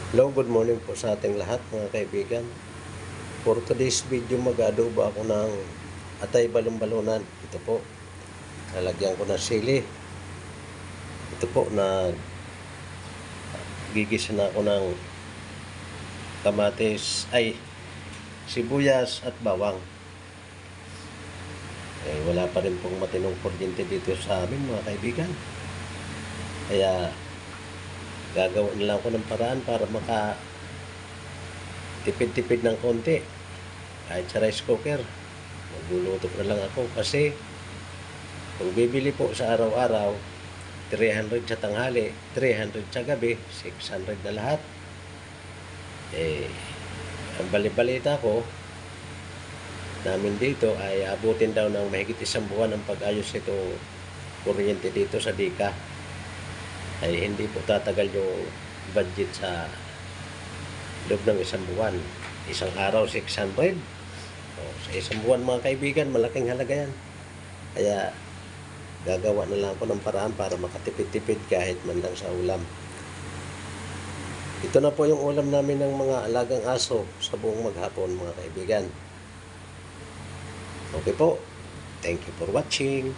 Hello, good morning po sa ating lahat mga kaibigan. For today's video, mag-adobo ako ng atay balon-balonan. Ito po, lalagyan ko ng sili. Ito po, gigisa na ako ng sibuyas at bawang. Wala pa rin pong matinong kuryente dito sa amin mga kaibigan. Kaya gagawin na lang ako ng paraan para tipid-tipid ng konti. Kahit sa rice cooker, magluluto na lang ako kasi kung bibili po sa araw-araw, 300 sa tanghali, 300 sa gabi, 600 na lahat. Ang bali-balita ko namin dito ay abutin daw ng mahigit 1 buwan ang pag-ayos itong kuryente dito sa Dika. Ay hindi po tatagal yung budget sa loob ng 1 buwan. Isang araw 600. Sa 1 buwan mga kaibigan, malaking halaga yan. Kaya gagawa na lang ako ng paraan para makatipid-tipid kahit man lang sa ulam. Ito na po yung ulam namin ng mga alagang aso sa buong maghapon mga kaibigan. Okay po. Thank you for watching.